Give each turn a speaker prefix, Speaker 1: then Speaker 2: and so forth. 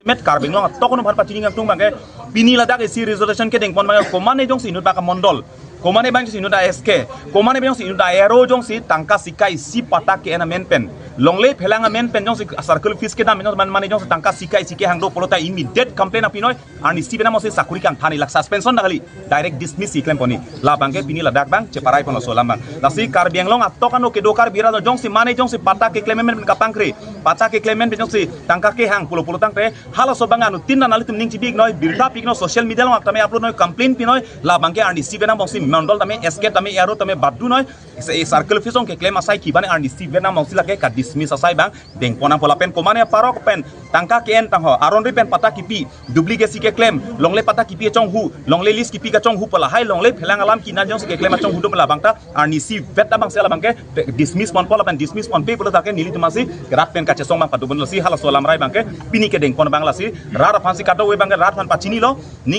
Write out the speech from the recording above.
Speaker 1: met karbing long to kono bhan pachini ngak tung bangke pini ladak isi resolution ke dengpon bangke komane jong sinut baka mondol komane bang sinut da sk komane bang sinut da aero jong si tangka sikai si pata ke ena men pen longle phelanga men pen jong si circle fees ke dam man mane jong si tangka sikai sike hangdo polota immediate complaint apinoi ani si bena mo si sakuri kang thani lak suspension da kali direct dismiss si claim poni la bangke pini ladak bang ceparai pono solam bang lasi karbiang long atto kano ke dokar bira jong si mane jong si pata ke claim men kapangkri pata ke claim men jong si tangka ke hang pulo pulo tangte hala so bang anu tin na nali tum ning ci big noi bilta pig no social media long tame upload noi complaint pinoi la bangke ani si bena mo si mandol tame escape tame ero tame baddu noi e circle fees ke claim asai ki bane ani si bena mo si lage ka dismiss asai bang deng pona pola pen komane parok pen tangka ke en tang ho aron ri pen pata ki pi duplicate si ke claim longle pata ki pi chong hu longle list ki pi ka chong hu pola hai longle phelang alam ki na jong si ke claim chong hu do la bangta ani si vet bang sela bangke dismiss pon pola pen dismiss pon pe pola take nili tumasi rat pen ka chesong bang patu bon si hala solam rai bangke pini ke deng pon bang lasi rar fansi kato we bangke rat fan pachini lo